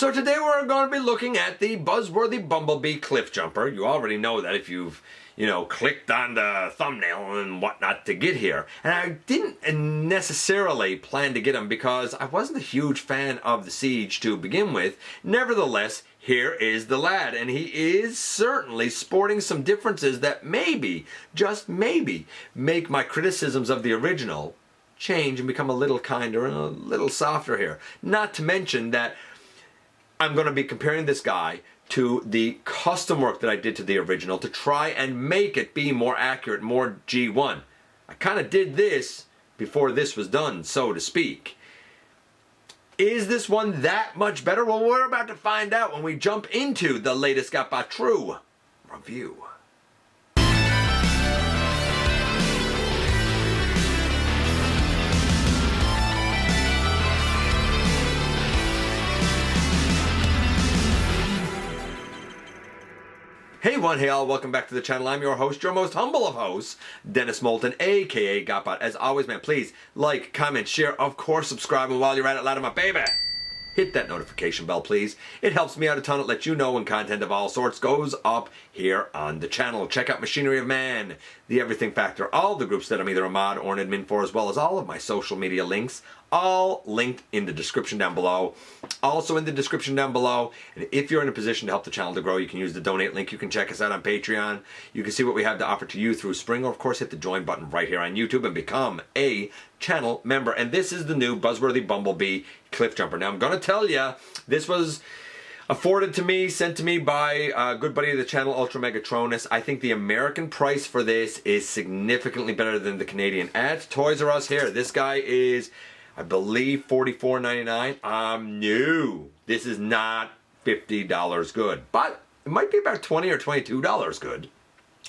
So today we're going to be looking at the Buzzworthy Bumblebee Cliffjumper. You already know that if you've, clicked on the thumbnail and whatnot to get here. And I didn't necessarily plan to get him because I wasn't a huge fan of the Siege to begin with. Nevertheless, here is the lad, and he is certainly sporting some differences that maybe, just maybe, make my criticisms of the original change and become a little kinder and a little softer here. Not to mention that I'm going to be comparing this guy to the custom work that I did to the original to try and make it be more accurate, more G1. I kind of did this before this was done, so to speak. Is this one that much better? Well, we're about to find out when we jump into the latest GotBot True review. Hey one, hey all, welcome back to the channel. I'm your host, your most humble of hosts, Dennis Moulton, aka GotBot. As always, man, please like, comment, share, of course, subscribe, and while you're at it, ladder my baby, hit that notification bell, please. It helps me out a ton. It lets you know when content of all sorts goes up here on the channel. Check out Machinery of Man, The Everything Factor, all the groups that I'm either a mod or an admin for, as well as all of my social media links, all linked in the description down below. Also in the description down below, and if you're in a position to help the channel to grow, you can use the donate link. You can check us out on Patreon. You can see what we have to offer to you through Spring, or of course hit the join button right here on YouTube and become a channel member. And this is the new Buzzworthy Bumblebee Cliffjumper. Now I'm going to tell you, this was afforded to me, sent to me by a good buddy of the channel, Ultra Megatronus. I think the American price for this is significantly better than the Canadian. At Toys R Us here, this guy is, I believe, $44.99. No, this is not $50 good, but it might be about $20 or $22 good,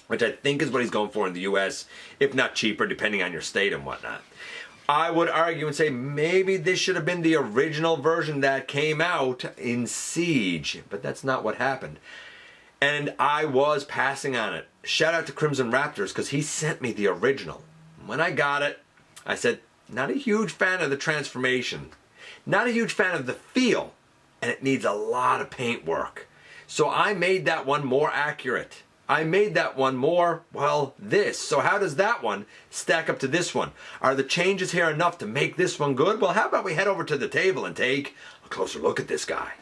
which I think is what he's going for in the US, if not cheaper, depending on your state and whatnot. I would argue and say maybe this should have been the original version that came out in Siege, but that's not what happened. And I was passing on it. Shout out to Crimson Raptors, because he sent me the original. When I got it, I said, not a huge fan of the transformation, not a huge fan of the feel, and it needs a lot of paint work. So I made that one more accurate. I made that one more, well, this. So how does that one stack up to this one? Are the changes here enough to make this one good? Well, how about we head over to the table and take a closer look at this guy.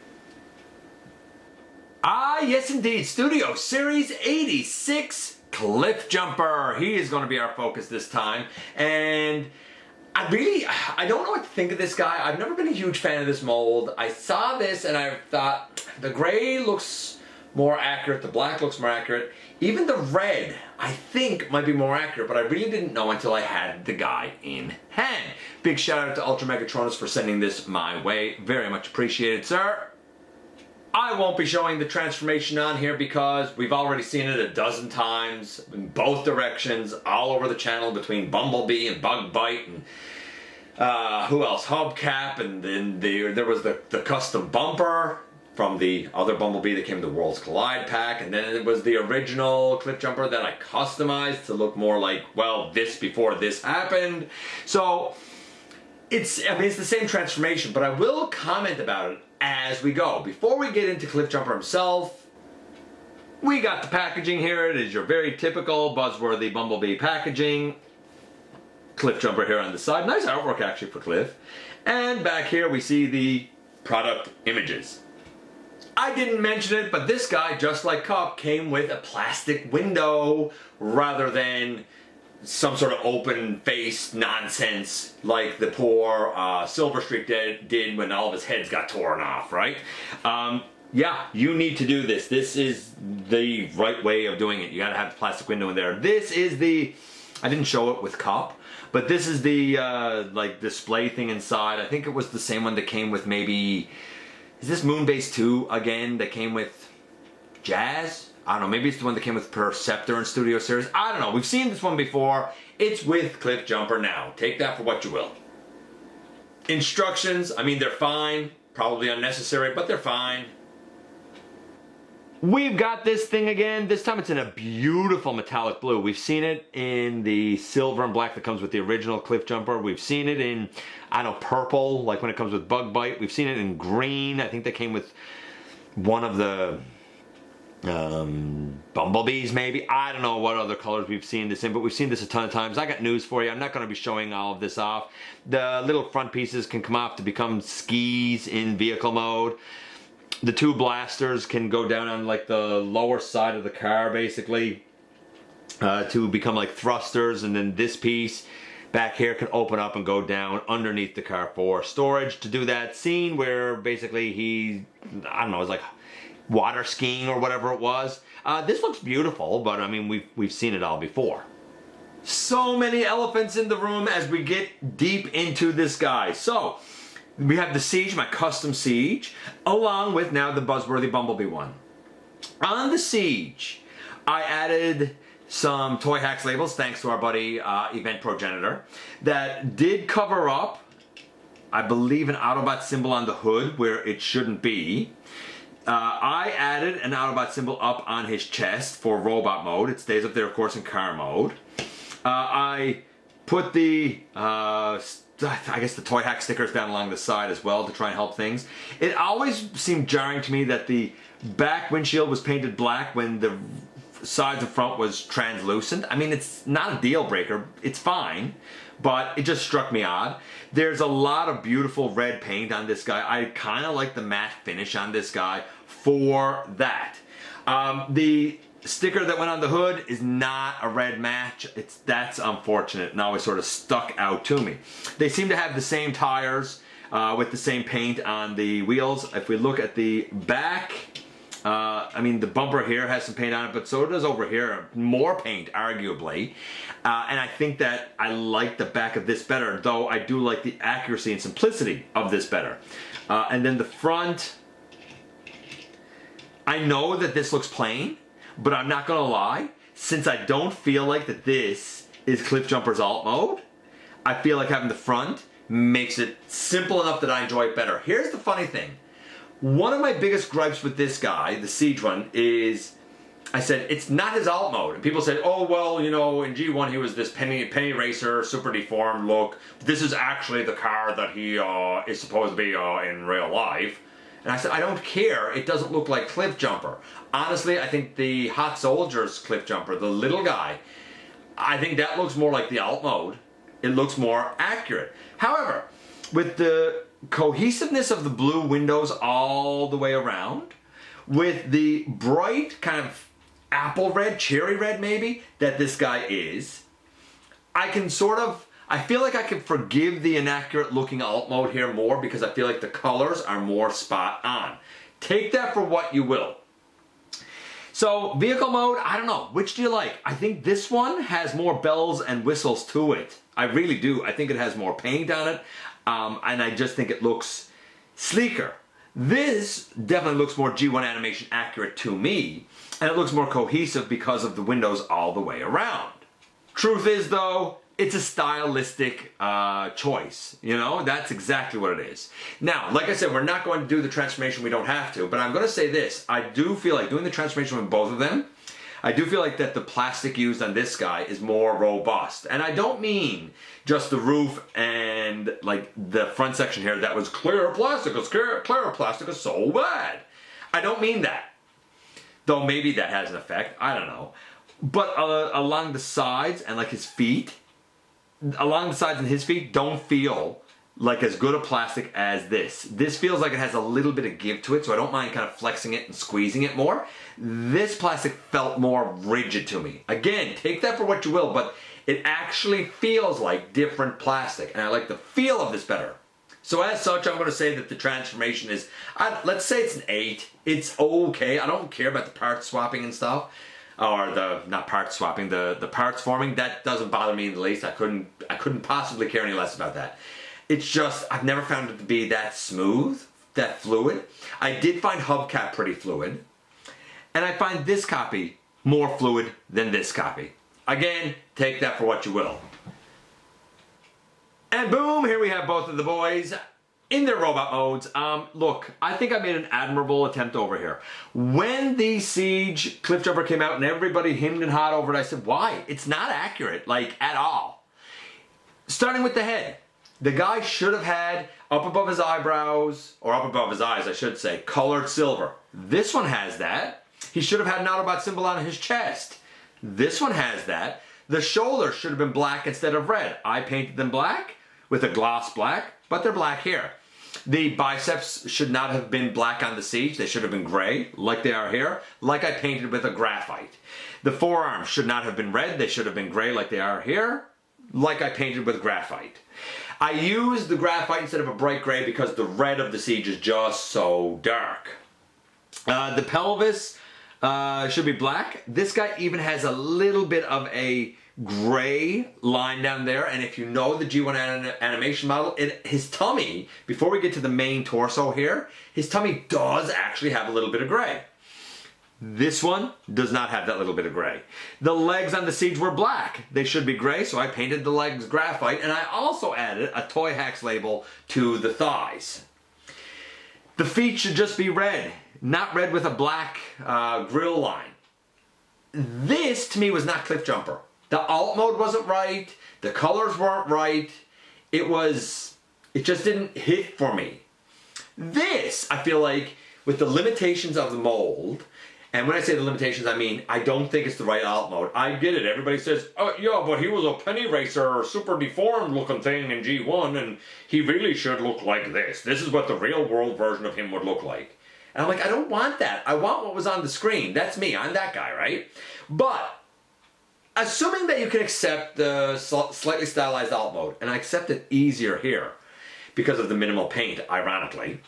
Ah, yes indeed, Studio Series 86 Cliffjumper. He is going to be our focus this time. And I don't know what to think of this guy. I've never been a huge fan of this mold. I saw this and I thought the gray looks more accurate, the black looks more accurate. Even the red, I think, might be more accurate, but I really didn't know until I had the guy in hand. Big shout out to Ultra Megatronus for sending this my way. Very much appreciated, sir. I won't be showing the transformation on here because we've already seen it a dozen times in both directions, all over the channel, between Bumblebee and Bug Bite and who else? Hubcap, and then there was the custom bumper from the other Bumblebee that came in the Worlds Collide pack, and then it was the original Cliffjumper that I customized to look more like, well, this before this happened. So it's the same transformation, but I will comment about it as we go. Before we get into Cliffjumper himself, we got the packaging here. It is your very typical Buzzworthy Bumblebee packaging. Cliffjumper here on the side. Nice artwork actually for Cliff. And back here we see the product images. I didn't mention it, but this guy, just like Cup, came with a plastic window rather than some sort of open-faced nonsense like the poor Silver Streak did when all of his heads got torn off, right? Yeah, you need to do this. This is the right way of doing it. You gotta have the plastic window in there. This is the, I didn't show it with Cup, but this is the like display thing inside. I think it was the same one that came with maybe, is this Moonbase 2 again that came with Jazz? I don't know, maybe it's the one that came with Perceptor and Studio Series. I don't know, we've seen this one before. It's with Cliffjumper now. Take that for what you will. Instructions, I mean, they're fine. Probably unnecessary, but they're fine. We've got this thing again. This time it's in a beautiful metallic blue. We've seen it in the silver and black that comes with the original Cliffjumper. We've seen it in, I don't know, purple, like when it comes with Bug Bite. We've seen it in green. I think they came with one of the bumblebees maybe. I don't know what other colors we've seen this in, but we've seen this a ton of times. I got news for you. I'm not going to be showing all of this off. The little front pieces can come off to become skis in vehicle mode. The two blasters can go down on like the lower side of the car basically to become like thrusters, and then this piece back here can open up and go down underneath the car for storage to do that scene where basically he, I don't know, it's like water skiing or whatever it was. This looks beautiful, but I mean we've seen it all before. So many elephants in the room as we get deep into this guy. So we have the Siege, my custom Siege, along with now the Buzzworthy Bumblebee one. On the Siege, I added some Toy Hacks labels, thanks to our buddy Event Progenitor, that did cover up, I believe, an Autobot symbol on the hood where it shouldn't be. I added an Autobot symbol up on his chest for robot mode. It stays up there, of course, in car mode. I put the I guess the Toy Hack stickers down along the side as well to try and help things. It always seemed jarring to me that the back windshield was painted black when the sides and front was translucent. I mean, it's not a deal breaker, it's fine, but it just struck me odd. There's a lot of beautiful red paint on this guy. I kind of like the matte finish on this guy for that. The sticker that went on the hood is not a red match. That's unfortunate and always sort of stuck out to me. They seem to have the same tires with the same paint on the wheels. If we look at the back, I mean the bumper here has some paint on it, but so does over here, more paint arguably. And I think that I like the back of this better, though I do like the accuracy and simplicity of this better. And then the front, I know that this looks plain, but I'm not gonna lie, since I don't feel like that this is Cliffjumper's alt mode, I feel like having the front makes it simple enough that I enjoy it better. Here's the funny thing. One of my biggest gripes with this guy, the Siege one, is I said it's not his alt mode. And people said, oh, well, you know, in G1 he was this penny racer, super deformed look. This is actually the car that he is supposed to be in real life. And I said, I don't care. It doesn't look like Cliffjumper. Honestly, I think the Hot Soldiers Cliffjumper, the little guy, I think that looks more like the alt mode. It looks more accurate. However, with the cohesiveness of the blue windows all the way around, with the bright kind of apple red, cherry red maybe, that this guy is, I can sort of, I feel like I can forgive the inaccurate looking alt mode here more because I feel like the colors are more spot on. Take that for what you will. So vehicle mode, I don't know, which do you like? I think this one has more bells and whistles to it. I really do. I think it has more paint on it, and I just think it looks sleeker. This definitely looks more G1 animation accurate to me, and it looks more cohesive because of the windows all the way around. Truth is though, it's a stylistic choice, you know? That's exactly what it is. Now, like I said, we're not going to do the transformation, we don't have to, but I'm going to say this. I do feel like doing the transformation with both of them, I do feel like that the plastic used on this guy is more robust. And I don't mean just the roof and like the front section here that was clear plastic, clear plastic is so bad. I don't mean that. Though maybe that has an effect, I don't know. But along the sides and like his feet, along the sides and his feet don't feel like as good a plastic as this. This feels like it has a little bit of give to it, so I don't mind kind of flexing it and squeezing it more. This plastic felt more rigid to me. Again, take that for what you will, but it actually feels like different plastic, and I like the feel of this better. So as such, I'm going to say that the transformation is, let's say it's an 8. It's okay. I don't care about the part swapping and stuff. Or not part swapping, the parts forming. That doesn't bother me in the least. I couldn't possibly care any less about that. It's just, I've never found it to be that smooth, that fluid. I did find Hubcap pretty fluid. And I find this copy more fluid than this copy. Again, take that for what you will. And boom, here we have both of the boys. in their robot modes, look, I think I made an admirable attempt over here. When the Siege Cliffjumper came out and everybody hemmed and hawed over it, I said, why? It's not accurate, like, at all. Starting with the head. The guy should have had, up above his eyebrows, or up above his eyes, I should say, colored silver. This one has that. He should have had an Autobot symbol on his chest. This one has that. The shoulders should have been black instead of red. I painted them black with a gloss black, but they're black here. The biceps should not have been black on the Siege. They should have been gray, like they are here, like I painted with a graphite. The forearms should not have been red. They should have been gray, like they are here, like I painted with graphite. I used the graphite instead of a bright gray because the red of the Siege is just so dark. The pelvis should be black. This guy even has a little bit of a gray line down there, and if you know the G1 animation model, his tummy, before we get to the main torso here, his tummy does actually have a little bit of gray. This one does not have that little bit of gray. The legs on the Siege were black. They should be gray, so I painted the legs graphite, and I also added a Toy Hacks label to the thighs. The feet should just be red, not red with a black grill line. This, to me, was not Cliffjumper. The alt mode wasn't right. The colors weren't right. It just didn't hit for me. This, I feel like, with the limitations of the mold, and when I say the limitations, I mean, I don't think it's the right alt mode. I get it. Everybody says, oh, yeah, but he was a penny racer, super deformed looking thing in G1, and he really should look like this. This is what the real world version of him would look like. And I'm like, I don't want that. I want what was on the screen. That's me. I'm that guy, right? But assuming that you can accept the slightly stylized alt mode, and I accept it easier here because of the minimal paint, ironically,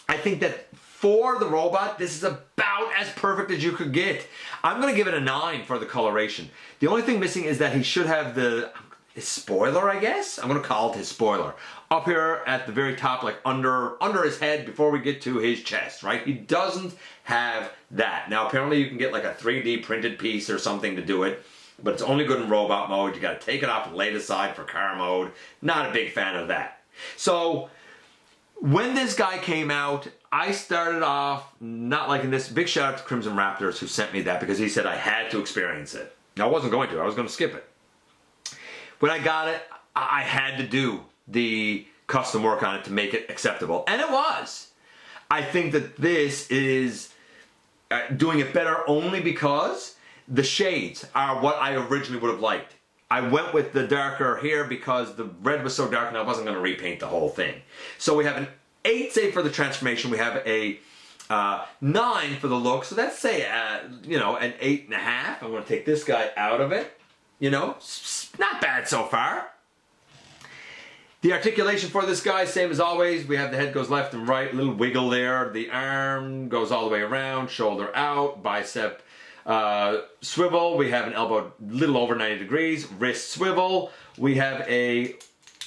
I think that for the robot, this is about as perfect as you could get. I'm going to give it a 9 for the coloration. The only thing missing is that he should have his spoiler, I guess? I'm going to call it his spoiler. Up here at the very top, like under his head before we get to his chest, right? He doesn't have that. Now, apparently you can get like a 3D printed piece or something to do it, but it's only good in robot mode. You got to take it off and lay it aside for car mode. Not a big fan of that. So when this guy came out, I started off not liking this. Big shout out to Crimson Raptors who sent me that because he said I had to experience it. Now, I wasn't going to. I was going to skip it. When I got it, I had to do the custom work on it to make it acceptable. And it was. I think that this is doing it better only because the shades are what I originally would have liked. I went with the darker here because the red was so dark and I wasn't going to repaint the whole thing. So we have an 8, say, for the transformation. We have a 9 for the look. So let's say, an 8.5. I'm going to take this guy out of it. You know, not bad so far. The articulation for this guy, same as always. We have the head goes left and right, a little wiggle there. The arm goes all the way around, shoulder out, bicep swivel. We have an elbow little over 90 degrees, wrist swivel. We have a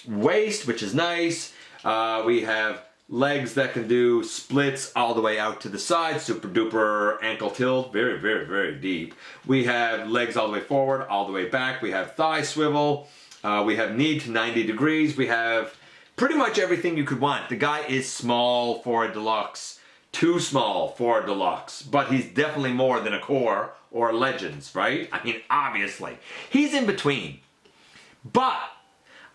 waist, which is nice. We have legs that can do splits all the way out to the side, super duper ankle tilt, very, very, very deep. We have legs all the way forward, all the way back. We have thigh swivel. We have knee to 90 degrees. We have pretty much everything you could want. The guy is small for a deluxe, too small for a deluxe, but he's definitely more than a core or a Legends, right? I mean, obviously. He's in between. But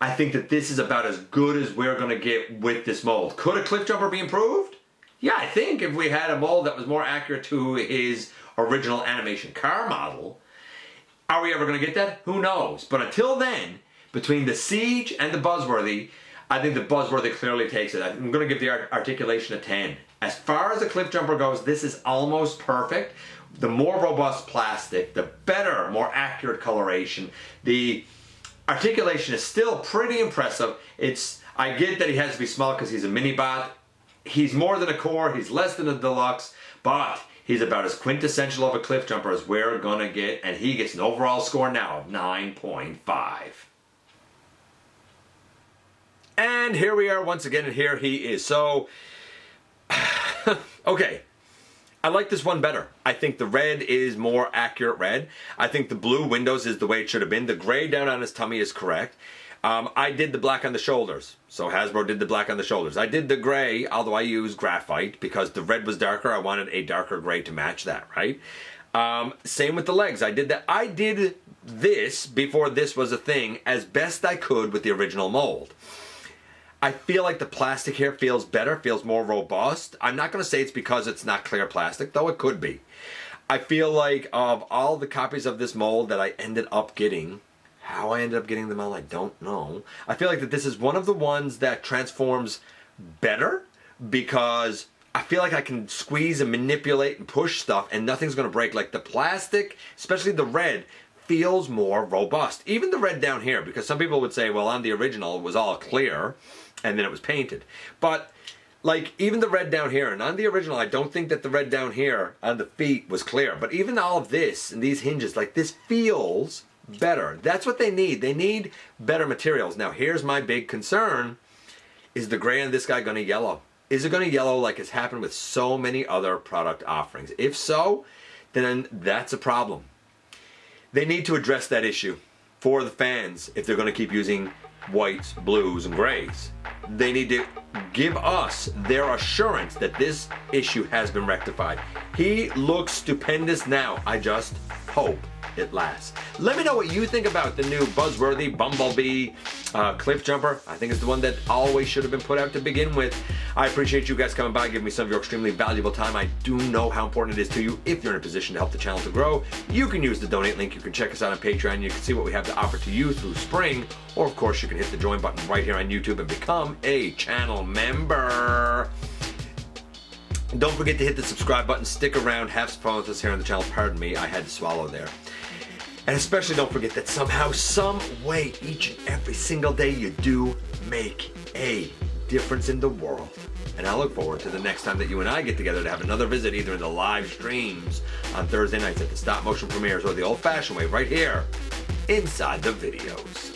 I think that this is about as good as we're going to get with this mold. Could a Cliffjumper be improved? Yeah, I think if we had a mold that was more accurate to his original animation car model, are we ever going to get that? Who knows? But until then, between the Siege and the Buzzworthy, I think the Buzzworthy clearly takes it. I'm going to give the articulation a 10. As far as the Cliffjumper goes, this is almost perfect. The more robust plastic, the better, more accurate coloration. The articulation is still pretty impressive. I get that he has to be small because he's a mini-bot. He's more than a core, he's less than a deluxe, but he's about as quintessential of a Cliffjumper as we're going to get, and he gets an overall score now of 9.5. And here we are once again, and here he is. So, okay. I like this one better. I think the red is more accurate red. I think the blue windows is the way it should have been. The gray down on his tummy is correct. I did the black on the shoulders, so Hasbro did the black on the shoulders. I did the gray, although I used graphite because the red was darker. I wanted a darker gray to match that, right? Same with the legs. I did that. I did this before this was a thing as best I could with the original mold. I feel like the plastic here feels better, feels more robust. I'm not going to say it's because it's not clear plastic, though it could be. I feel like of all the copies of this mold that I ended up getting, how I ended up getting them all, I don't know. I feel like that this is one of the ones that transforms better because I feel like I can squeeze and manipulate and push stuff and nothing's going to break. Like the plastic, especially the red, feels more robust. Even the red down here, because some people would say, well, on the original it was all clear and then it was painted. But like even the red down here, and on the original I don't think that the red down here on the feet was clear. But even all of this and these hinges, like this feels better. That's what they need. They need better materials. Now here's my big concern. Is the gray on this guy going to yellow? Is it going to yellow like it's happened with so many other product offerings? If so, then that's a problem. They need to address that issue for the fans if they're going to keep using whites, blues, and grays. They need to give us their assurance that this issue has been rectified. He looks stupendous now. I just hope it lasts. Let me know what you think about the new Buzzworthy Bumblebee Cliffjumper. I think it's the one that always should have been put out to begin with. I appreciate you guys coming by, giving me some of your extremely valuable time. I do know how important it is to you. If you're in a position to help the channel to grow, you can use the donate link. You can check us out on Patreon. You can see what we have to offer to you through spring. Or of course, you can hit the join button right here on YouTube and become a channel member. And don't forget to hit the subscribe button. Stick around. Have some fun with us here on the channel. Pardon me, I had to swallow there. And especially don't forget that somehow, some way, each and every single day you do make a difference in the world. And I look forward to the next time that you and I get together to have another visit, either in the live streams on Thursday nights at the stop motion premieres or the old fashioned way right here inside the videos.